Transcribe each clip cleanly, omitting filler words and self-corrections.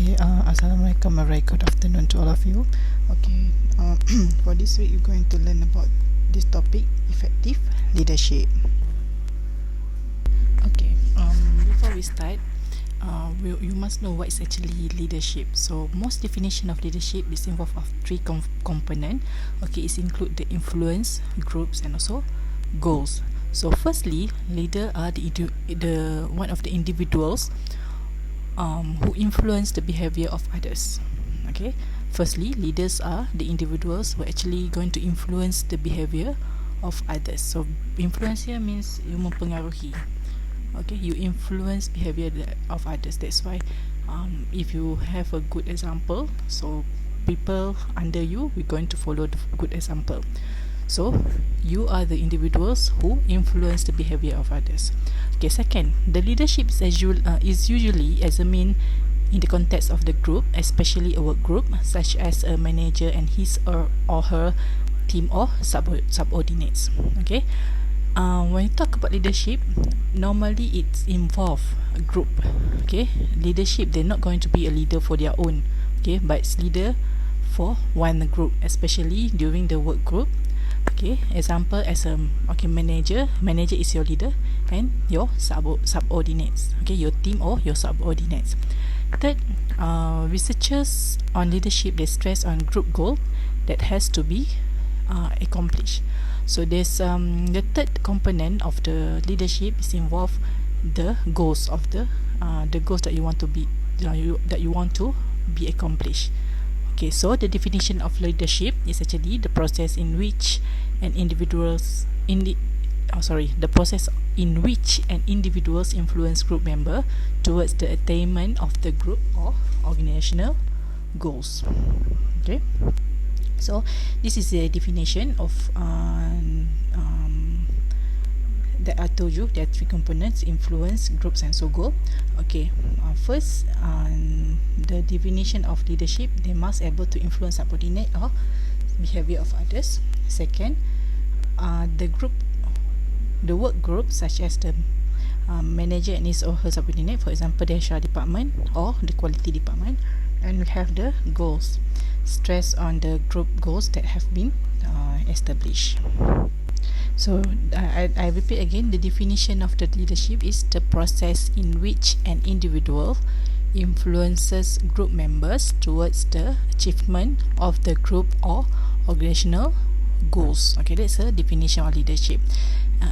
Okay, Assalamualaikum, a very good afternoon to all of you. Okay, for this week, you're going to learn about this topic, effective leadership. Okay, before we start, you must know what is actually leadership. So, most definition of leadership is involved of three component. Okay, it's include the influence, groups, and also goals. So, firstly, leader are the one of the individuals who influence the behavior of others. Okay, firstly, leaders are the individuals who are actually going to influence the behavior of others. So influence here means you mempengaruhi. Okay, you influence behavior of others. That's why if you have a good example, so people under you, we're going to follow the good example. So you are the individuals who influence the behavior of others. Okay, second, the leadership is usually examined in the context of the group, especially a work group, such as a manager and his or her team or subordinates. Okay, when you talk about leadership, normally it's involve a group. Okay, leadership, they're not going to be a leader for their own. Okay, but it's leader for one group, especially during the work group. Okay, example as a manager is your leader and your subordinates. Okay, your team or your subordinates. Third, researchers on leadership, they stress on group goal that has to be accomplished. So there's the third component of the leadership is involve the goals of the goals that you want to be accomplished. Okay, so the definition of leadership is actually the process in which the process in which an individual's influence group member towards the attainment of the group or organizational goals. Okay, so this is the definition of that I told you. There are three components: influence, groups, and so goal. Okay, first, the definition of leadership, they must able to influence subordinate or behavior of others. Second, the work group, such as the manager and his or her subordinate, for example, the HR department or the quality department. And we have the goals, stress on the group goals that have been established. So I repeat again, the definition of the leadership is the process in which an individual influences group members towards the achievement of the group or organizational goals. Okay, that's a definition of leadership.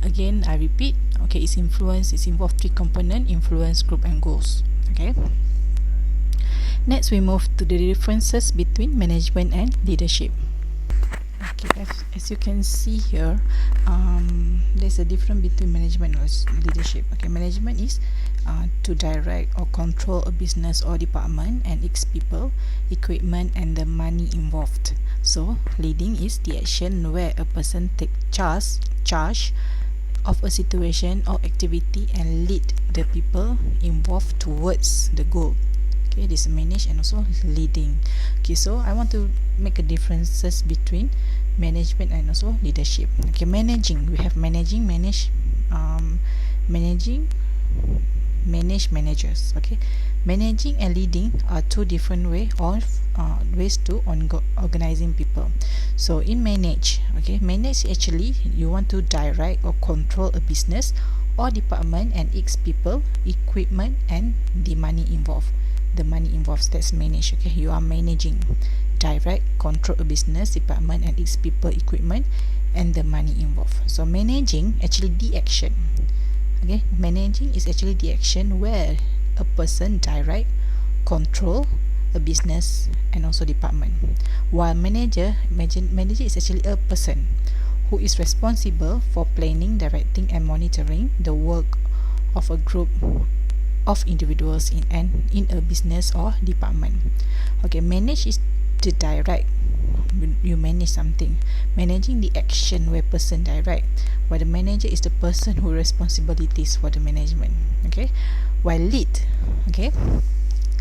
Again, I repeat, okay, it's influence, it's involved three components: influence, group, and goals. Okay, next we move to the differences between management and leadership. Okay, as you can see here, there's a difference between management and leadership. Okay, management is to direct or control a business or department and its people, equipment, and the money involved. So leading is the action where a person takes charge of a situation or activity and lead the people involved towards the goal. Okay, this is manage and also leading. Okay, so I want to make a differences between management and also leadership. Okay, managing, we have managing, manage managers. Okay, managing and leading are two different ways to organizing people. So in manage, okay, manage actually you want to direct or control a business or department and its people, equipment, and the money involved. The money involves, that's manage. Okay, you are managing, direct, control a business, department, and its people, equipment, and the money involved. So managing actually the action. Okay, managing is actually the action where a person direct, control a business and also department, while manager is actually a person who is responsible for planning, directing, and monitoring the work of a group of individuals in a business or department. Okay, manage is to direct, you manage something. Managing the action where person direct, while the manager is the person who responsibilities for the management. Okay, while lead, okay,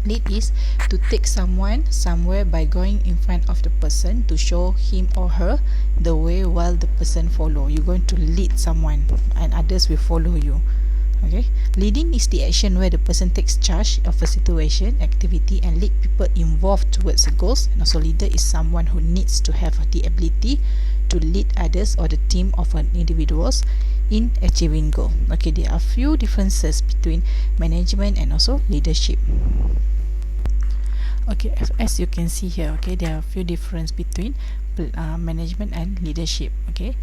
lead is to take someone somewhere by going in front of the person to show him or her the way while the person follow. You're going to lead someone and others will follow you. Okay, leading is the action where the person takes charge of a situation, activity, and lead people involved towards the goals. And also, leader is someone who needs to have the ability to lead others or the team of an individuals in achieving goal. Okay, there are few differences between management and also leadership. Okay, as you can see here, okay, there are a few difference between management and leadership. Okay,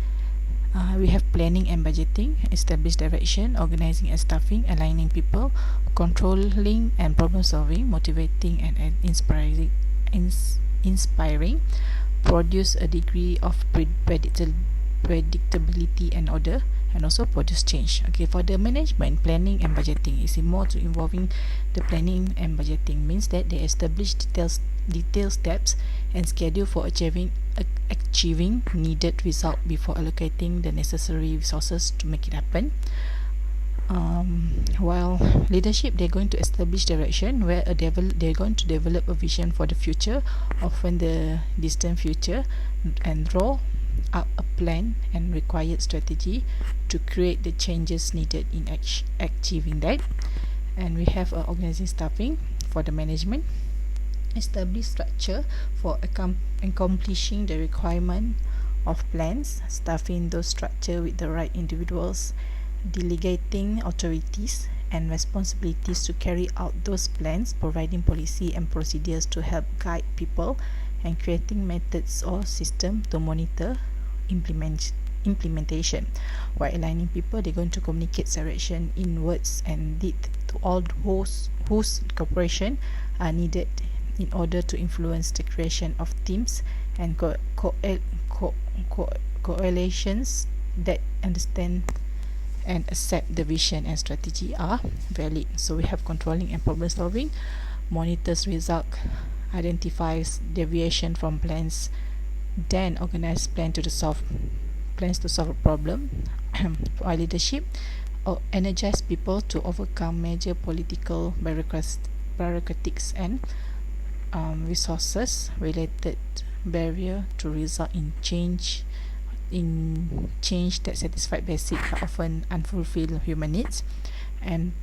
we have planning and budgeting, establish direction, organizing and staffing, aligning people, controlling and problem solving, motivating and inspiring, produce a degree of predictability and order, and also produce change. Okay, for the management, planning and budgeting is more to involving the planning and budgeting means that they establish detailed steps and schedule for achieving needed result before allocating the necessary resources to make it happen. While leadership, they're going to establish direction where they're going to develop a vision for the future, often the distant future, and draw up a plan and required strategy to create the changes needed in achieving that. And we have organizing staffing for the management, establish structure for accomplishing the requirement of plans, staffing those structure with the right individuals, delegating authorities and responsibilities to carry out those plans, providing policy and procedures to help guide people, and creating methods or system to monitor implementation. While aligning people, they're going to communicate direction in words and deed to all those whose cooperation are needed in order to influence the creation of teams and coalitions that understand and accept the vision and strategy are valid. So we have controlling and problem solving, monitors result, identifies deviation from plans, then organize plans to solve a problem. For leadership, energize people to overcome major political bureaucratics and resources related barrier to result in change that satisfy basic but often unfulfilled human needs. And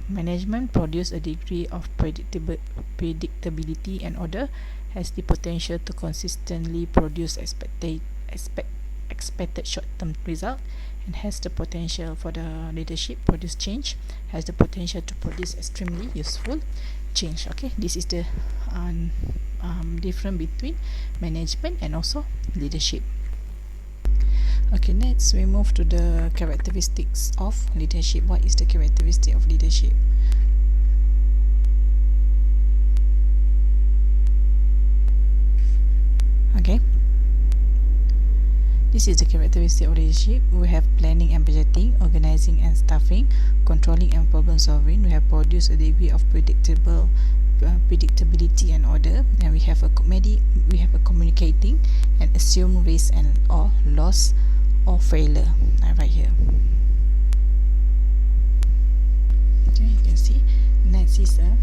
management produce a degree of predictability and order, has the potential to consistently produce expected short-term result, and has the potential for the leadership produce change, has the potential to produce extremely useful change. Okay, this is the difference between management and also leadership. Okay, next we move to the characteristics of leadership. What is the characteristic of leadership? Okay, this is the characteristic of leadership. We have planning and budgeting, organizing and staffing, controlling and problem solving. We have produced a degree of predictability and order, and we have a communicating and assume risk and or loss or failure. Right here. Okay, you can see next is a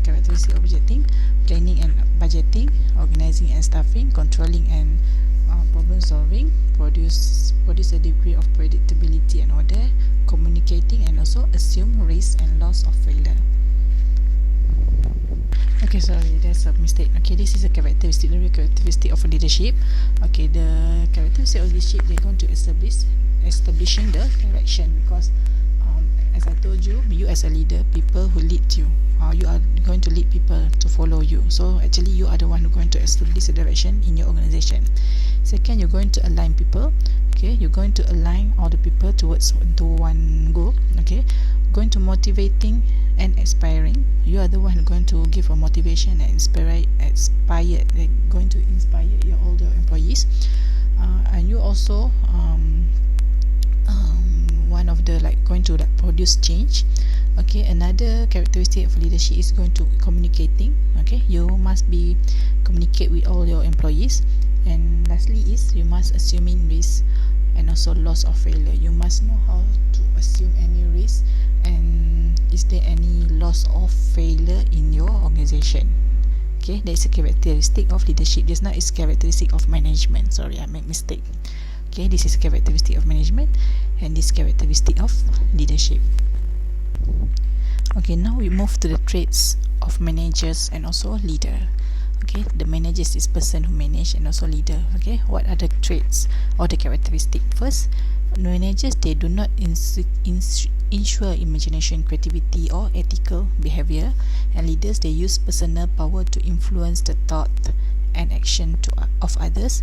characteristic of budgeting, planning and budgeting, organizing and staffing, controlling and problem solving, produce a degree of predictability and order, communicating and also assume risk and loss of failure. Okay, sorry, there's a mistake. Okay, this is a characteristic of leadership. Okay, the characteristic of leadership, they're going to establishing the direction, because as I told you as a leader, people who lead you, you are going to lead people to follow you. So actually you are the one who going to establish the direction in your organization. Second, you're going to align people. Okay, you're going to align all the people to one goal. Okay, going to motivating and inspiring. You are the one going to give a motivation and inspire. They're going to inspire all the employees, and you also one of the going to produce change. Okay, another characteristic of leadership is going to communicating. Okay, you must be communicate with all your employees. And lastly is you must assuming risk and also loss of failure. You must know how to assume any risk, and is there any loss of failure in your organization. Okay, that is a characteristic of leadership. Just now is characteristic of management. Sorry, I made mistake. Okay, this is characteristic of management, and this characteristic of leadership. Okay, now we move to the traits of managers and also leader. Okay, the managers is person who manage and also leader. Okay, what are the traits or the characteristic? First, managers, they do not ensure imagination, creativity or ethical behavior, and leaders, they use personal power to influence the thought and action of others.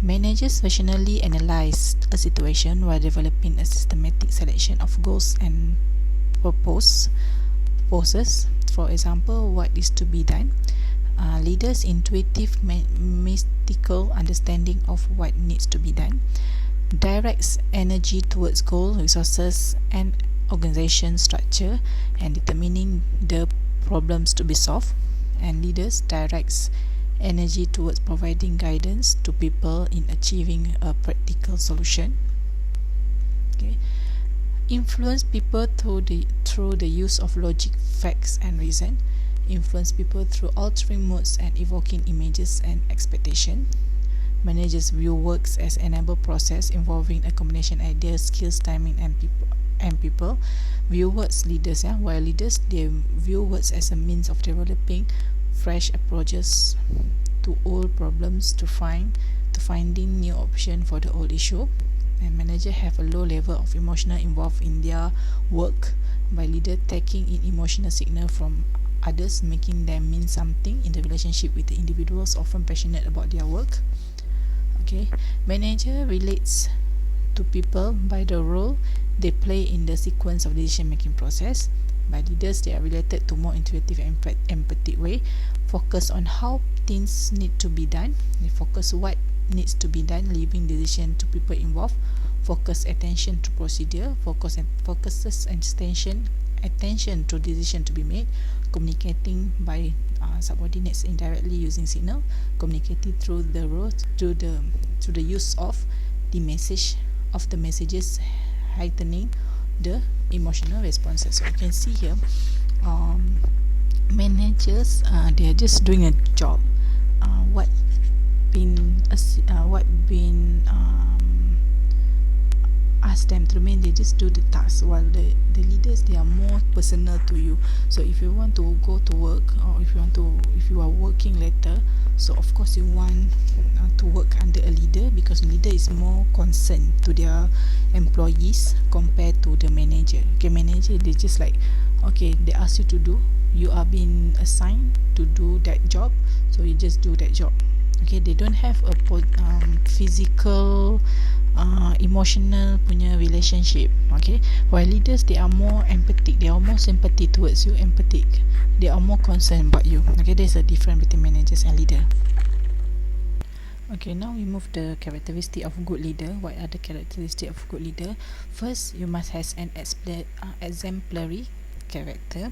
Managers rationally analyze a situation while developing a systematic selection of goals and purposes. For example, what is to be done. Leaders' intuitive mystical understanding of what needs to be done directs energy towards goal, resources and organization structure and determining the problems to be solved. And leaders directs energy towards providing guidance to people in achieving a practical solution. Okay, influence people through the use of logic, facts and reason. Influence people through altering moods and evoking images and expectation. Managers view works as enable process involving a combination ideas, skills, timing and people. View words leaders, while leaders, they view words as a means of developing fresh approaches to old problems, to finding new option for the old issue. And manager have a low level of emotional involved in their work, by leader taking in emotional signal from others, making them mean something in the relationship with the individuals, often passionate about their work. Okay, manager relates to people by the role they play in the sequence of decision making process. By leaders, they are related to more intuitive and empathic way, focus on how things need to be done. They focus what needs to be done, leaving decision to people involved. Focus attention to procedure, focuses attention to decision to be made. Communicating by subordinates indirectly using signal. Communicating through the road, through the use of the messages, heightening the emotional responses. So you can see here, managers, they are just doing a job. What been ask them to remain, they just do the task, while the leaders, they are more personal to you. So if you want to go to work, or if you are working later, so of course you want to work under a leader, because leader is more concerned to their employees compared to the manager. Okay, manager, they just like, okay, they ask you to do, you are being assigned to do that job, so you just do that job. Okay, they don't have a physical emotional punya relationship. Okay, while leaders, they are more empathic, they are more sympathy towards you, empathic, they are more concerned about you. Okay, there's a difference between managers and leader. Okay, now we move the characteristic of good leader. What are the characteristic of good leader? First, you must have an exemplary character.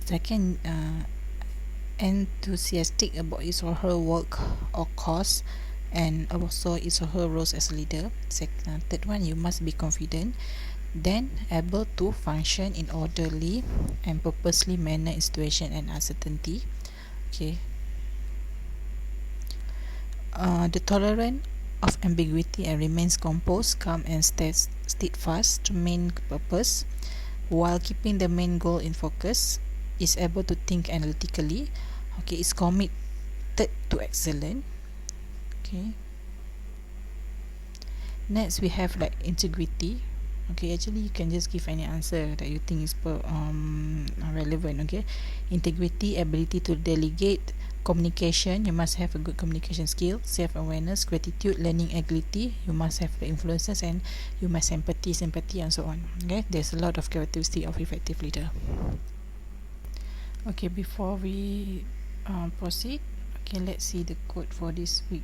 Second, enthusiastic about his or her work or cause, and also his or her roles as a leader. Third one, you must be confident, then able to function in orderly and purposely manner in situation and uncertainty. Okay, the tolerant of ambiguity and remains composed, calm and steadfast to main purpose while keeping the main goal in focus. Is able to think analytically. Okay, is committed to excellence. Okay, next we have like integrity. Okay, actually you can just give any answer that you think is relevant. Okay, integrity, ability to delegate, communication, you must have a good communication skill, self-awareness, gratitude, learning ability, you must have the influences, and you must sympathy and so on. Okay, there's a lot of characteristics of effective leader. Okay, before we proceed, okay, let's see the code for this week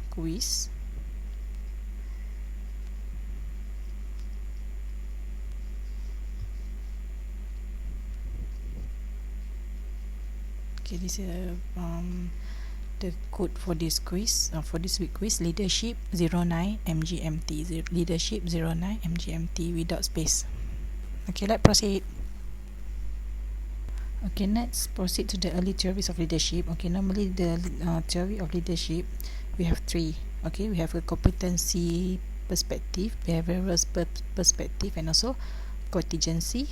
quiz. Okay, this is the code for this quiz, for this week quiz. Leadership 09 MGMT. Leadership 09 MGMT without space. Okay, let's proceed. Okay, let's proceed to the early theories of leadership. Okay, normally the theory of leadership, we have three. Okay, we have a competency perspective, behavioral perspective, and also contingency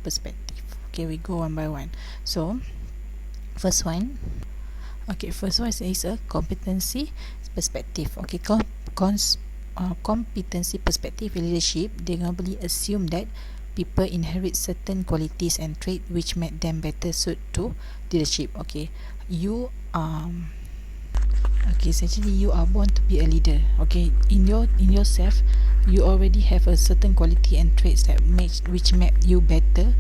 perspective. Okay, we go one by one. So first one is a competency perspective. Okay, competency perspective leadership, they normally assume that people inherit certain qualities and traits which make them better suited to leadership. Okay, you essentially you are born to be a leader. Okay, in yourself you already have a certain quality and traits that which make you better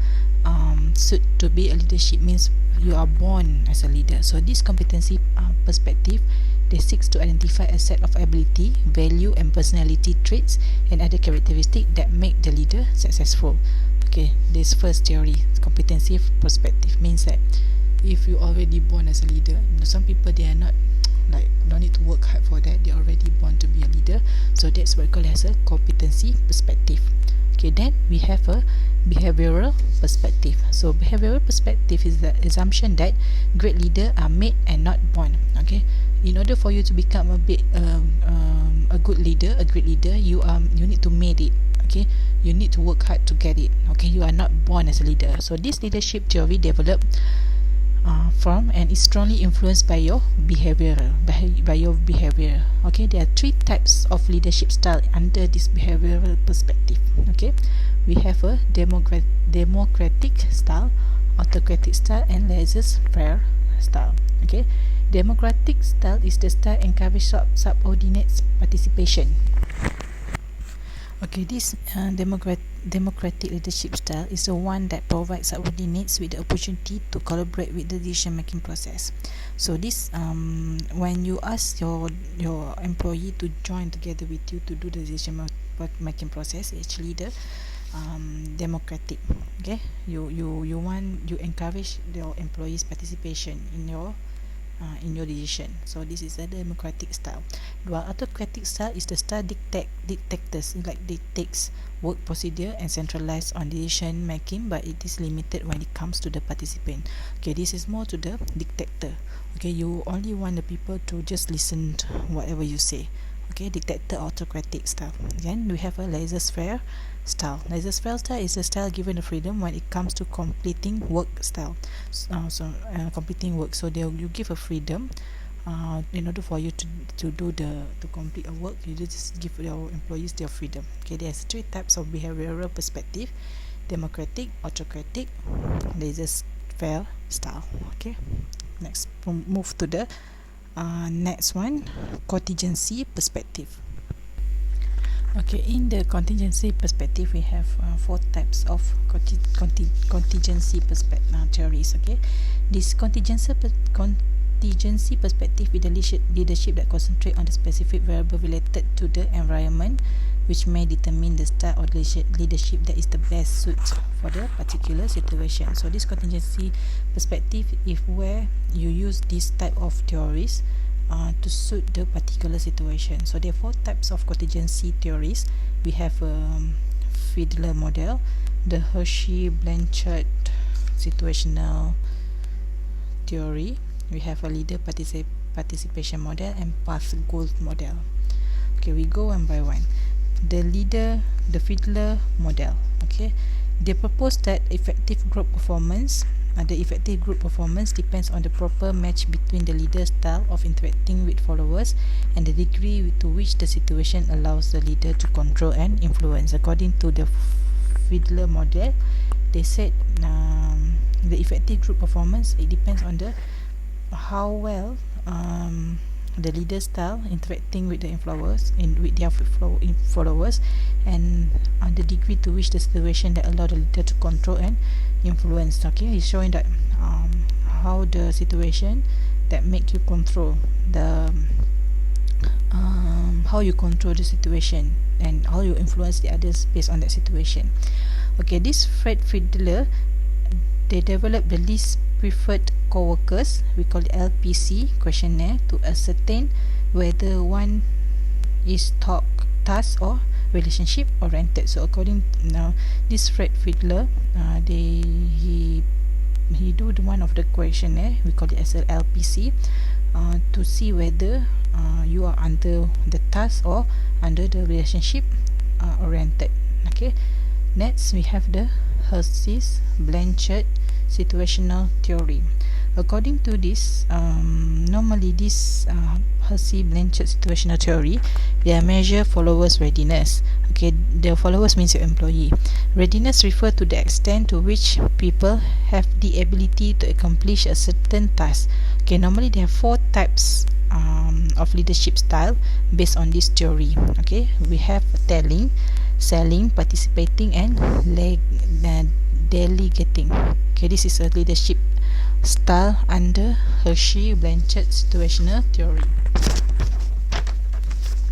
suit to be a leadership, means you are born as a leader. So this competency perspective, they seeks to identify a set of ability, value and personality traits and other characteristics that make the leader successful. Okay, this first theory, competency perspective, means that if you already born as a leader, some people, they are not like, don't need to work hard for that, they already born to be a leader. So that's what we call as a competency perspective. Okay, then we have a behavioral perspective. So behavioral perspective is the assumption that great leaders are made and not born. Okay, in order for you to become a good leader, a great leader, you need to make it. Okay, you need to work hard to get it. Okay, you are not born as a leader. So this leadership theory developed from and is strongly influenced by your behavior. Okay, there are three types of leadership style under this behavioral perspective. Okay, we have a democratic style, autocratic style and laissez-faire style. Okay, democratic style is the style encourage subordinates participation. Okay, this democratic leadership style is the one that provides subordinates with the opportunity to collaborate with the decision-making process. So this, when you ask your employee to join together with you to do the decision-making process, actually the democratic. Okay, you encourage your employees' participation in your decision. So this is a democratic style. While autocratic style is the style dictators, like dictates work procedure and centralized on decision making, but it is limited when it comes to the participant. Okay, this is more to the dictator. Okay, you only want the people to just listen to whatever you say. Okay, dictator, autocratic style. Then we have a laissez-faire style. Laissez-faire style is a style given the freedom when it comes to completing work style. Completing work. So you give a freedom in order for you to complete a work. You just give your employees their freedom. Okay, there's three types of behavioral perspective: democratic, autocratic, laissez-faire style. Okay, next move to the next one, contingency perspective. Okay, in the contingency perspective, we have four types of contingency theories. Okay, this contingency perspective is the leadership that concentrate on the specific variable related to the environment, which may determine the style of leadership that is the best suit for the particular situation. So this contingency perspective is where you use this type of theories to suit the particular situation. So there are four types of contingency theories. We have Fiedler model, the Hershey-Blanchard situational theory. We have a leader participation model and Path-Gould model. Okay, we go one by one. The Fiedler model. Okay, they propose that effective group performance depends on the proper match between the leader's style of interacting with followers and the degree to which the situation allows the leader to control and influence. According to the Fiedler model, they said the effective group performance, it depends on how well the leader's style interacting with their followers and the degree to which the situation that allow the leader to control and influence. Okay, he's showing that how the situation that make you control the how you control the situation and how you influence the others based on that situation. Okay, this Fred Fiedler, they developed the least preferred co-workers, we call it LPC questionnaire, to ascertain whether one is task or relationship oriented. So according now this Fred Fiedler, he do one of the questionnaire, we call it as a LPC, to see whether you are under the task or under the relationship oriented. Okay, next we have the Hersey-Blanchard situational theory. According to this, normally this Hersey-Blanchard situational theory, they measure followers' readiness. Okay, the followers means your employee. Readiness refer to the extent to which people have the ability to accomplish a certain task. Okay, normally there are 4 types of leadership style based on this theory. Okay, we have telling, selling, participating, and delegating. Okay, this is a leadership style under Hersey-Blanchard situational theory.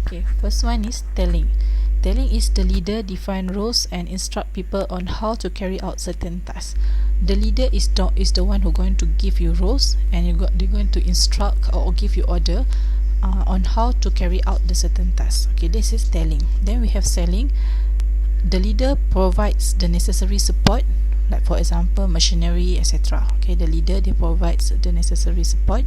Okay, first one is telling. Telling is the leader define roles and instruct people on how to carry out certain tasks. The leader is the one who going to give you roles, and they're going to instruct or give you order on how to carry out the certain tasks. Okay, this is telling. Then we have selling. The leader provides the necessary support, like for example machinery, etc. Okay, the leader they provides the necessary support.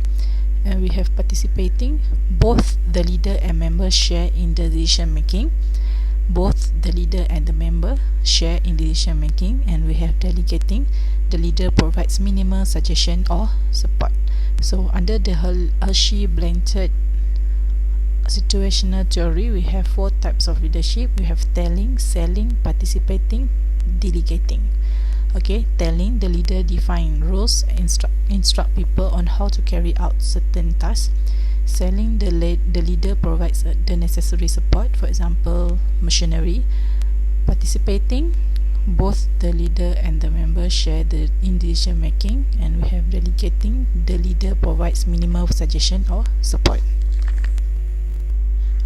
And we have participating. Both the leader and member share in the decision making. Both the leader and the member share in decision making. And we have delegating. The leader provides minimal suggestion or support. So under the Hersey-Blanchard situational theory, we have 4 types of leadership. We have telling, selling, participating, delegating. Okay, telling, the leader define roles, instruct people on how to carry out certain tasks. Selling, the leader provides the necessary support, for example machinery. Participating, both the leader and the member share in decision making. And we have delegating, the leader provides minimal suggestion or support.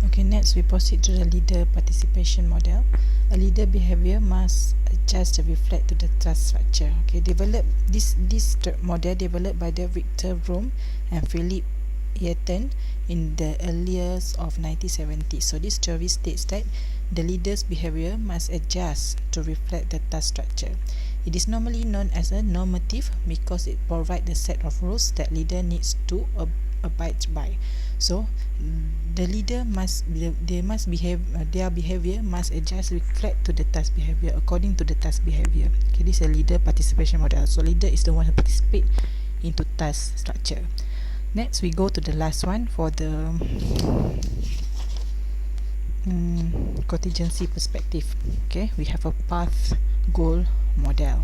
Okay, next we proceed to the leader participation model. A leader behavior must adjust to reflect to the task structure. Okay, this model developed by Victor Vroom and Philip Eaton in the early years of 1970. So this theory states that the leader's behavior must adjust to reflect the task structure. It is normally known as a normative because it provides the set of rules that leader needs to abide by. So the leader their behavior must adjust reflect to the task behavior according to the task behavior. Okay, this is a leader participation model. So leader is the one who participate into task structure. Next we go to the last one for the contingency perspective. Okay, we have a path goal model.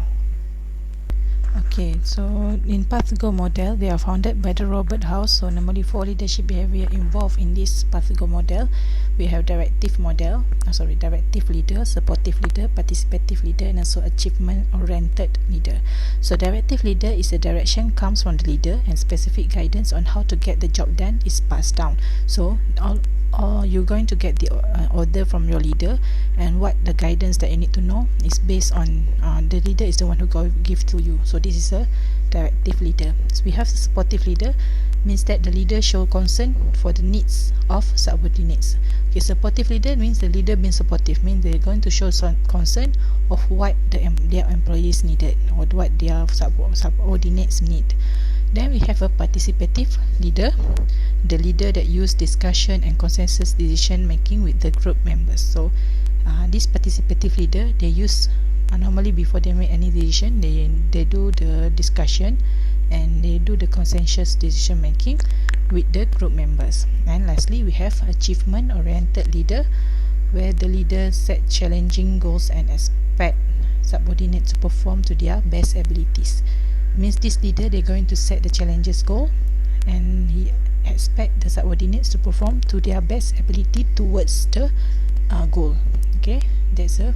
Okay, so in path goal model, they are founded by the Robert House. So normally 4 leadership behavior involved in this path goal model. We have directive leader, supportive leader, participative leader, and also achievement oriented leader. So directive leader is the direction comes from the leader, and specific guidance on how to get the job done is passed down. So you're going to get the order from your leader, and what the guidance that you need to know is based on the leader is the one who give to you. So this is a directive leader. So we have the supportive leader, means that the leader show concern for the needs of subordinates. Okay, supportive leader means the leader being supportive, means they're going to show some concern of what their employees needed or what their subordinates need. Then we have a participative leader, the leader that use discussion and consensus decision making with the group members. So this participative leader, they use normally before they make any decision, they do the discussion and they do the consensus decision making with the group members. And lastly, we have achievement oriented leader, where the leader set challenging goals and expect subordinates to perform to their best abilities. Means this leader, they're going to set the challenges goal, and he expect the subordinates to perform to their best ability towards the goal. Okay, that's a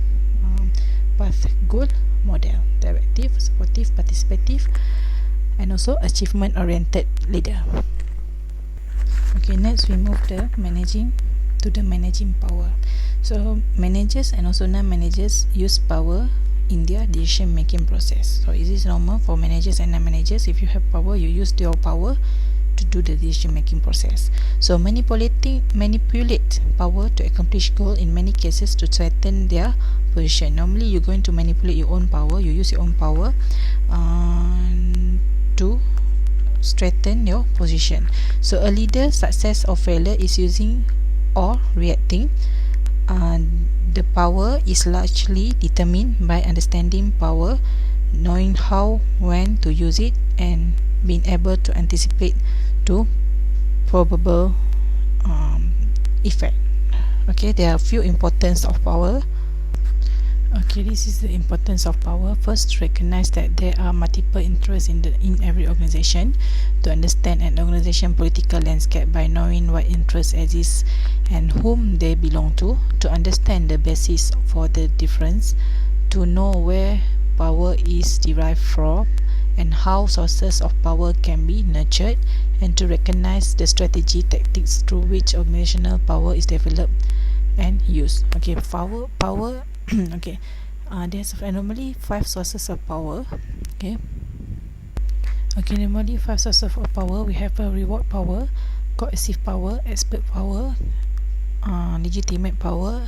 path goal model: directive, supportive, participative, and also achievement oriented leader. Okay, next we move to the managing power. So managers and also non-managers use power in their decision making process. So is this normal for managers and non-managers? If you have power, you use your power to do the decision making process. So manipulate power to accomplish goal in many cases to threaten their position. Normally you're going to manipulate your own power, you use your own power to strengthen your position. So a leader's success or failure is using or reacting The power is largely determined by understanding power, knowing how, when to use it, and being able to anticipate to probable effect. Okay, there are a few importance of power. Okay, this is the importance of power. First, recognize that there are multiple interests in every organization. To understand an organization political landscape by knowing what interests exist and whom they belong to understand the basis for the difference, to know where power is derived from and how sources of power can be nurtured, and to recognize the strategy tactics through which organizational power is developed and used. Okay, power okay, there's normally 5 sources of power. Okay, normally 5 sources of power. We have a reward power, coercive power, expert power, legitimate power,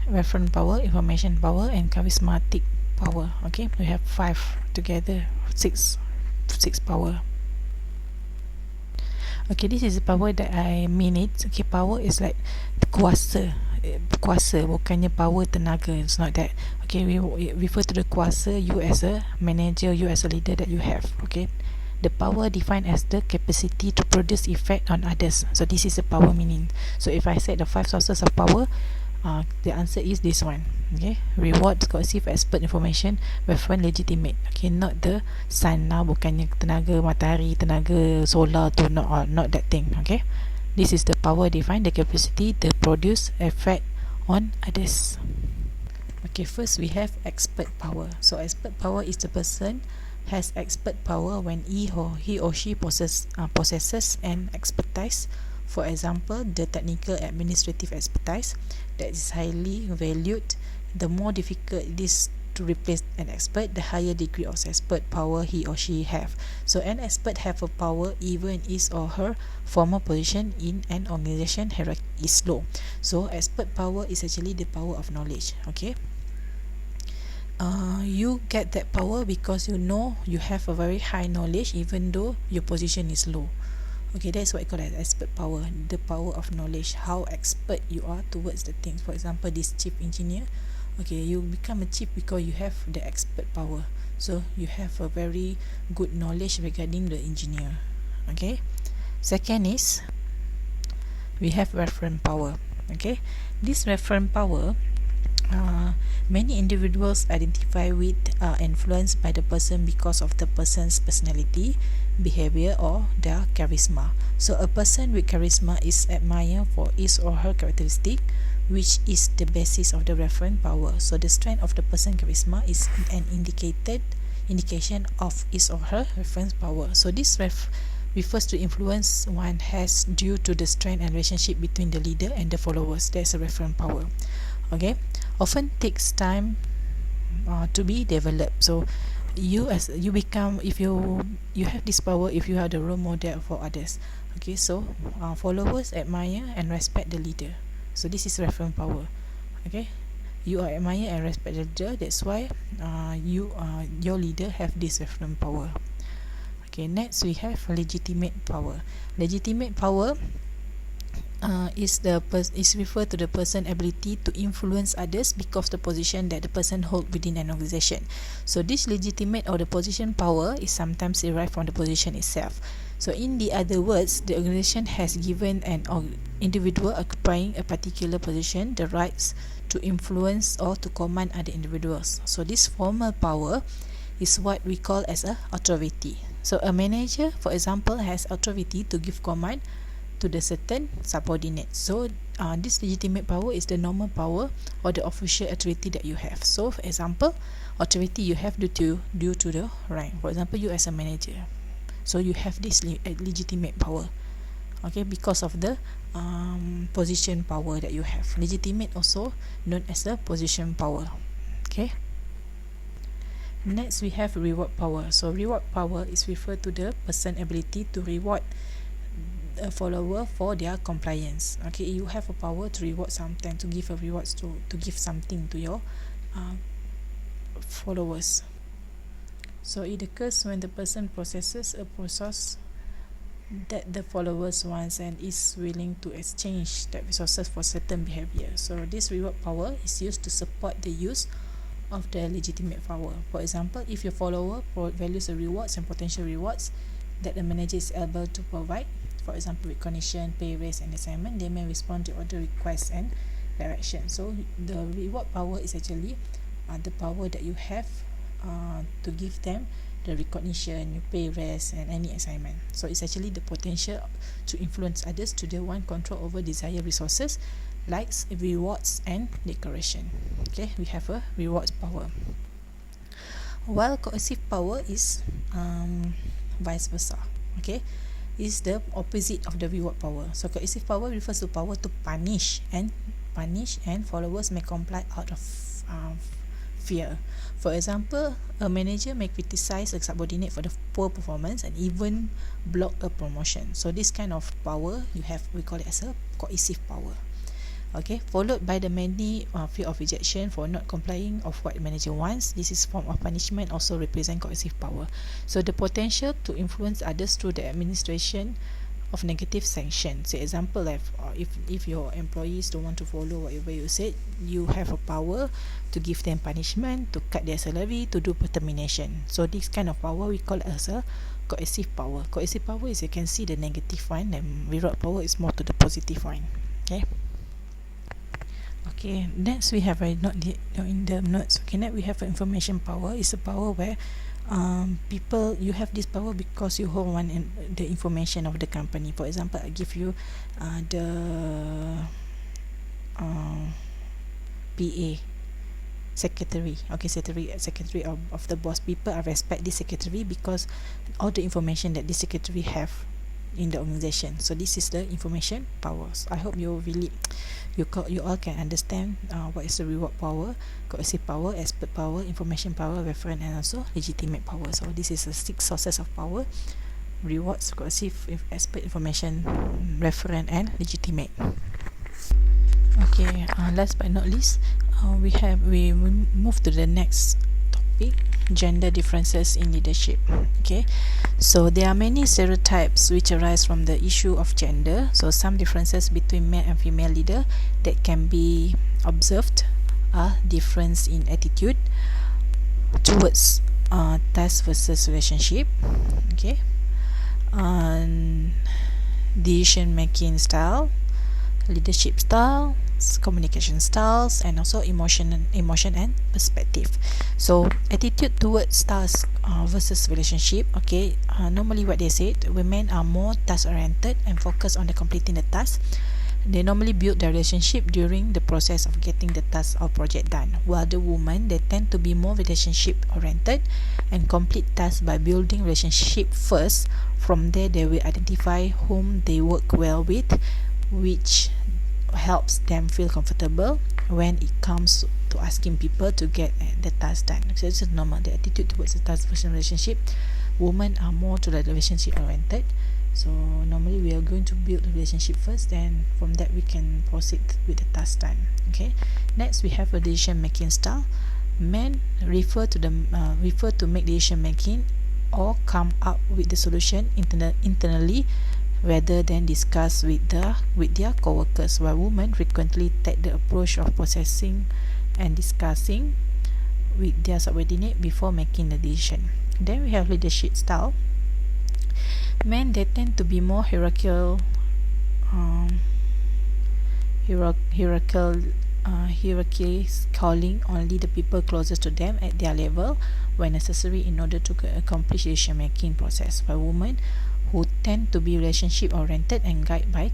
reference power, information power, and charismatic power. Okay, we have 5 together, 6 power. Okay, this is the power that I mean it. Okay, power is like kuasa, bukannya power tenaga. It's not that. Okay, we refer to the kuasa, you as a manager, you as a leader that you have. Okay, the power defined as the capacity to produce effect on others. So this is the power meaning. So if I said the 5 sources of power, the answer is this one. Okay, reward, coercive, expert, information, reference, legitimate. Okay, not the sun now, bukannya tenaga matahari, tenaga solar tu, not that thing. Okay, this is the power defined, the capacity to produce effect on others. Okay, first we have expert power. So expert power is the person has expert power when he or she possesses an expertise. For example, the technical administrative expertise that is highly valued. The more difficult it is to replace an expert, the higher degree of expert power he or she have. So an expert have a power even his or her former position in an organization hierarchy is low. So expert power is actually the power of knowledge. Okay, you get that power because you know you have a very high knowledge even though your position is low. Okay, that's what I call as expert power, the power of knowledge, how expert you are towards the things. For example, this chief engineer, okay, you become a chief because you have the expert power. So you have a very good knowledge regarding the engineer. Okay, second is we have reference power. Okay, this reference power, many individuals identify with, influenced by the person because of the person's personality, behavior, or their charisma. So a person with charisma is admired for his or her characteristic, which is the basis of the reference power. So the strength of the person's charisma is an indication of his or her reference power. So this refers to influence one has due to the strength and relationship between the leader and the followers. That's a reference power. Okay, often takes time to be developed. So you become, if you have this power, if you are the role model for others. Okay, so followers admire and respect the leader. So this is reference power. Okay, you are admire and respect the leader, that's why your leader have this reference power. Okay, next we have legitimate power. Legitimate power is referred to the person's ability to influence others because the position that the person hold within an organization. So this legitimate or the position power is sometimes derived from the position itself. So in the other words, the organization has given an individual occupying a particular position the rights to influence or to command other individuals. So this formal power is what we call as a authority. So a manager, for example, has authority to give command to the certain subordinate. So this legitimate power is the normal power or the official authority that you have. So for example, authority you have due to the rank. For example, you as a manager, so you have this legitimate power. Okay, because of the position power that you have. Legitimate also known as the position power. Okay, next we have reward power. So reward power is referred to the person ability to reward a follower for their compliance. Okay, you have a power to reward something, to give a rewards, to give something to your followers. So it occurs when the person possesses a process that the followers wants and is willing to exchange that resources for certain behavior. So this reward power is used to support the use of the legitimate power. For example, if your follower values the rewards and potential rewards that the manager is able to provide, for example recognition, pay raise and assignment, they may respond to other requests and direction. So the reward power is actually the power that you have to give them the recognition, you pay raise and any assignment. So it's actually the potential to influence others to the one control over desired resources, likes, rewards and decoration. Okay, we have a rewards power. While coercive power is vice versa. Okay, is the opposite of the reward power. So coercive power refers to power to punish and followers may comply out of fear. For example, a manager may criticize a subordinate for the poor performance and even block a promotion. So this kind of power we call it as a coercive power. Okay, followed by the many fear of rejection for not complying of what the manager wants. This is form of punishment, also represent coercive power. So the potential to influence others through the administration of negative sanctions. So example, like if your employees don't want to follow whatever you said, you have a power to give them punishment, to cut their salary, to do termination. So this kind of power we call as a coercive power. Coercive power is, you can see, the negative one, and reward power is more to the positive one. Okay, next we have in the notes. Okay, next we have information power. It's a power where people, you have this power because you hold the information of the company. For example, I give you the PA, secretary. Okay, secretary of the boss. People I respect this secretary because all the information that this secretary have in the organization. So this is the information powers. I hope you all can understand what is the reward power, coercive power, expert power, information power, referent and also legitimate power. So this is the 6 sources of power: rewards, coercive, expert, information, referent and legitimate. Okay, last but not least, we move to the next topic: gender differences in leadership. Okay, so there are many stereotypes which arise from the issue of gender. So some differences between male and female leader that can be observed are difference in attitude towards task versus relationship. Okay, decision making style, leadership style, communication styles, and also emotion and perspective. So attitude towards task versus relationship. Okay, normally what they said, women are more task oriented and focused on the completing the task. They normally build their relationship during the process of getting the task or project done, while the women, they tend to be more relationship oriented and complete tasks by building relationship first. From there they will identify whom they work well with, which helps them feel comfortable when it comes to asking people to get the task done. So it's normal, the attitude towards the task versus relationship. Women are more to the relationship oriented. So normally we are going to build the relationship first, and from that we can proceed with the task done. Okay. Next we have a decision making style. Men refer to make decision making or come up with the solution internally rather than discuss with their co-workers, while women frequently take the approach of processing and discussing with their subordinate before making the decision. Then we have leadership style. Men, they tend to be more hierarchical, calling only the people closest to them at their level when necessary in order to accomplish the decision making process, while women who tend to be relationship oriented and guided by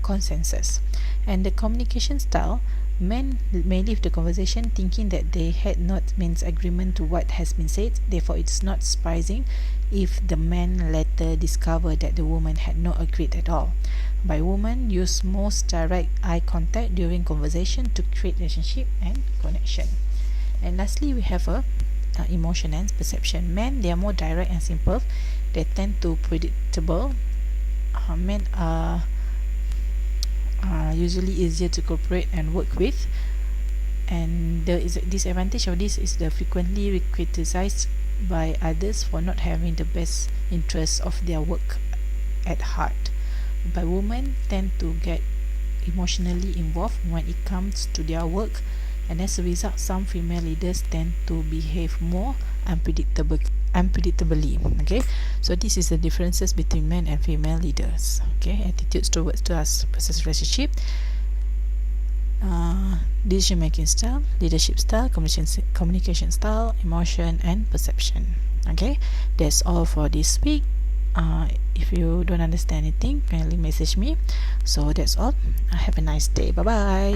consensus. And the communication style, men may leave the conversation thinking that they had not made agreement to what has been said. Therefore, it's not surprising if the men later discover that the woman had not agreed at all. By women use most direct eye contact during conversation to create relationship and connection. And lastly, we have emotion and perception. Men, they are more direct and simple. They tend to predictable. Men are usually easier to cooperate and work with, and the disadvantage of this is the frequently criticized by others for not having the best interests of their work at heart, but women tend to get emotionally involved when it comes to their work, and as a result some female leaders tend to behave more unpredictably. Okay, so this is the differences between men and female leaders. Okay, attitudes towards trust versus relationship, decision making style, leadership style, communication style, emotion and perception. Okay, that's all for this week. If you don't understand anything, kindly message me. So that's all. Have a nice day. Bye bye.